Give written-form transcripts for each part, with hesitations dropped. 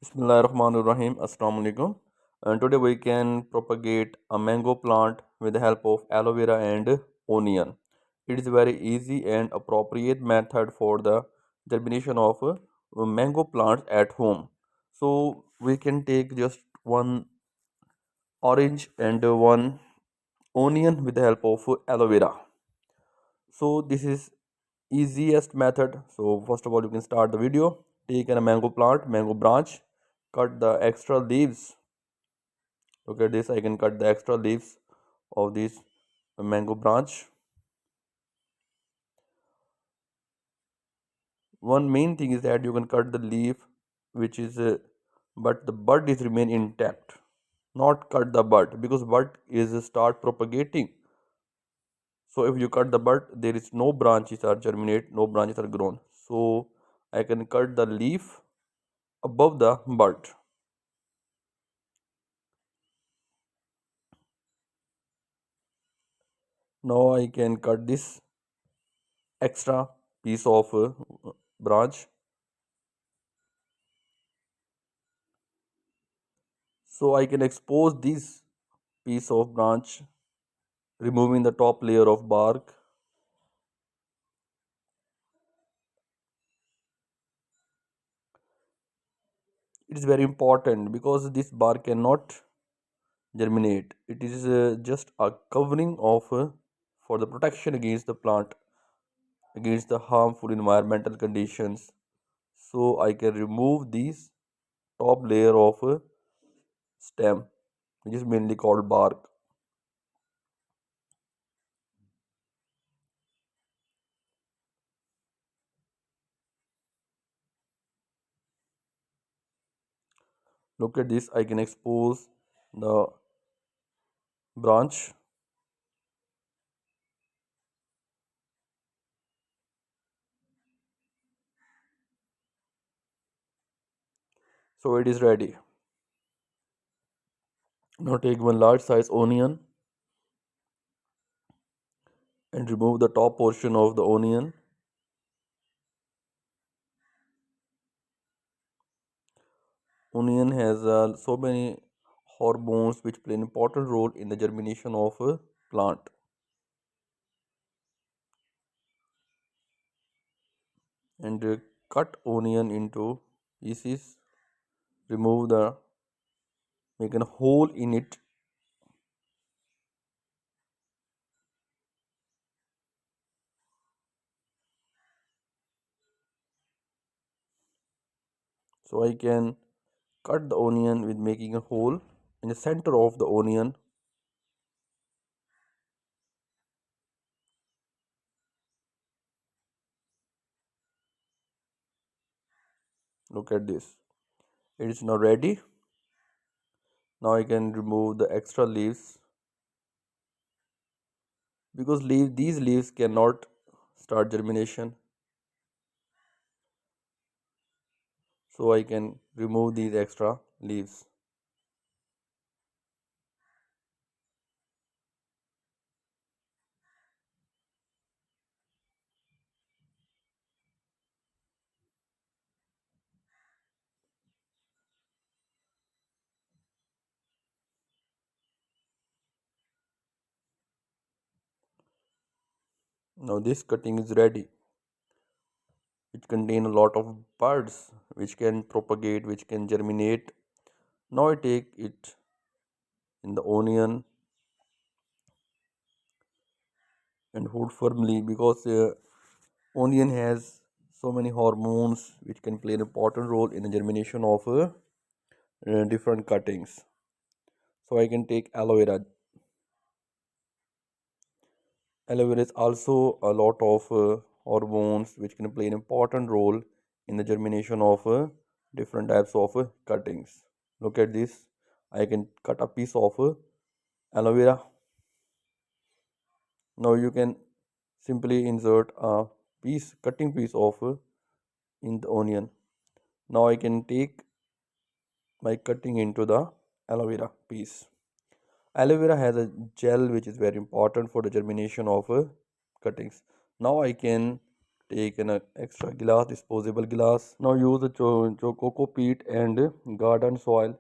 Bismillahirrahmanirrahim. Assalamu alaikum. And today we can propagate a mango plant with the help of aloe vera and onion. It is a very easy and appropriate method for the germination of mango plants at home. So we can take just one orange and one onion with the help of aloe vera. So this is easiest method. So first of all, you can start the video. Take a mango plant, mango branch, cut the extra leaves. Look at this, I can cut the extra leaves of this mango branch. One main thing is that you can cut the leaf which is but the bud is remain intact, not cut the bud because bud is start propagating. So if you cut the bud, there is no branches are germinate, no branches are grown. So I can cut the leaf above the bud. Now I can cut this extra piece of branch. So I can expose this piece of branch, removing the top layer of bark. It is very important because this bark cannot germinate. It is just a covering of for the protection against the plant, against the harmful environmental conditions. So I can remove this top layer of stem, which is mainly called bark. Look at this, I can expose the branch. So it is ready. Now take one large size onion and remove the top portion of the onion. Onion has so many hormones which play an important role in the germination of a plant. And cut onion into pieces, remove the, make a hole in it. So I can cut the onion with making a hole in the center of the onion. Look at this, it is now ready. Now I can remove the extra leaves because these leaves cannot start germination. So I can remove these extra leaves. Now this cutting is ready. It contain a lot of buds which can propagate, which can germinate. Now I take it in the onion and hold firmly because onion has so many hormones which can play an important role in the germination of different cuttings. So I can take aloe vera. Aloe vera is also a lot of hormones which can play an important role in the germination of different types of cuttings. Look at this. I can cut a piece of aloe vera. Now you can simply insert a cutting piece of in the onion. Now I can take my cutting into the aloe vera piece. Aloe vera has a gel which is very important for the germination of cuttings. Now I can take an extra glass, disposable glass. Now use the cocoa peat and garden soil.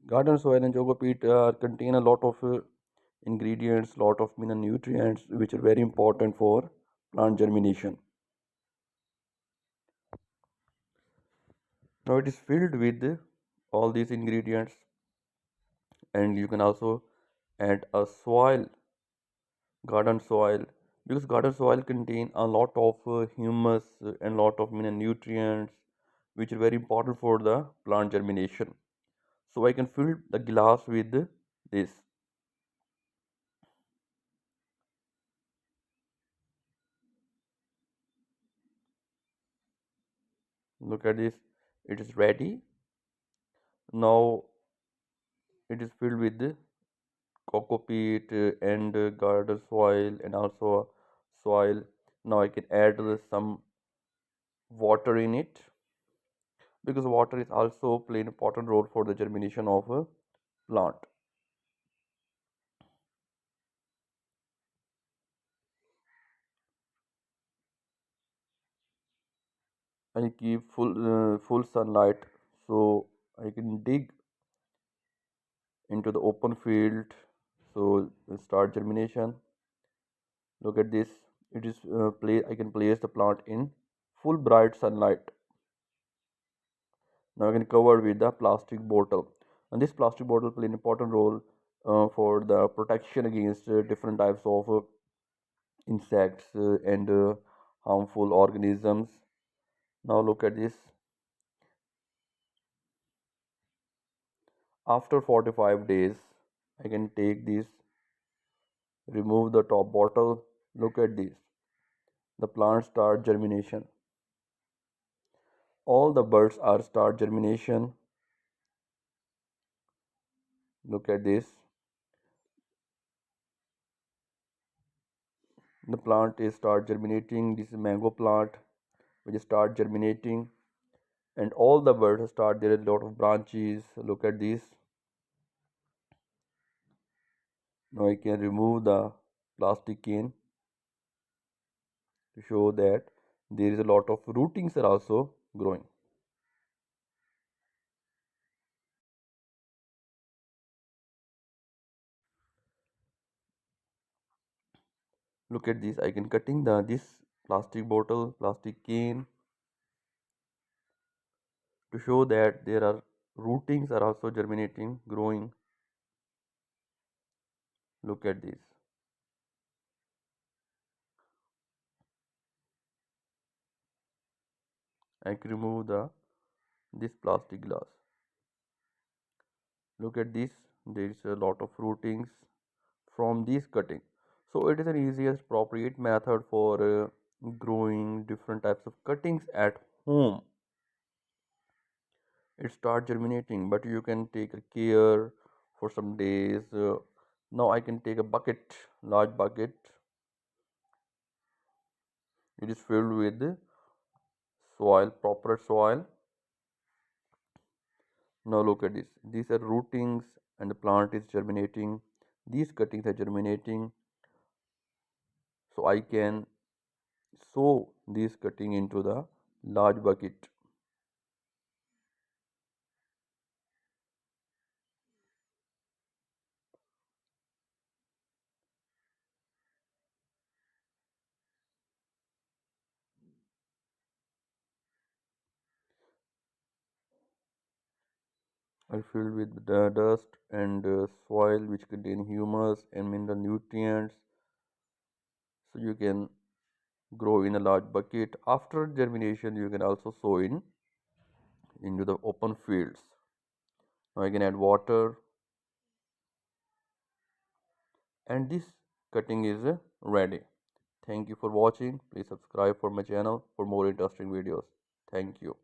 Garden soil and cocoa peat contain a lot of ingredients, lot of mineral nutrients which are very important for plant germination. Now it is filled with all these ingredients, and you can also add a soil, garden soil, because garden soil contain a lot of humus and lot of mineral nutrients which are very important for the plant germination. So I can fill the glass with this. Look at this, it is ready. Now it is filled with cocoa peat and garden soil and also soil. Now I can add some water in it, because water is also play an important role for the germination of a plant. I keep full sunlight, so I can dig into the open field. So start germination. Look at this. It is I can place the plant in full bright sunlight. Now I can cover with the plastic bottle, and this plastic bottle play an important role for the protection against different types of insects and harmful organisms. Now look at this. After 45 days, I can take this, remove the top bottle. Look at this. The plant start germination. All the buds are start germination. Look at this. The plant is start germinating. This is mango plant which start germinating, and all the buds start. There are a lot of branches. Look at this. Now I can remove the plastic cane to show that there is a lot of rootings are also growing. Look at this. I can cutting the this plastic bottle, plastic cane to show that there are rootings are also germinating, growing. Look at this. I can remove the this plastic glass. Look at this. There is a lot of rootings from this cutting. So it is an easiest appropriate method for growing different types of cuttings at home. It start germinating, but you can take a care for some days. Now I can take a bucket, large bucket. It is filled with soil, proper soil. Now look at this. These are rootings and the plant is germinating. These cuttings are germinating. So I can sow this cutting into the large bucket. I fill with the dust and soil which contain humus and mineral nutrients. So you can grow in a large bucket. After germination, you can also sow in into the open fields. Now I can add water, and this cutting is ready. Thank you for watching. Please subscribe for my channel for more interesting videos. Thank you.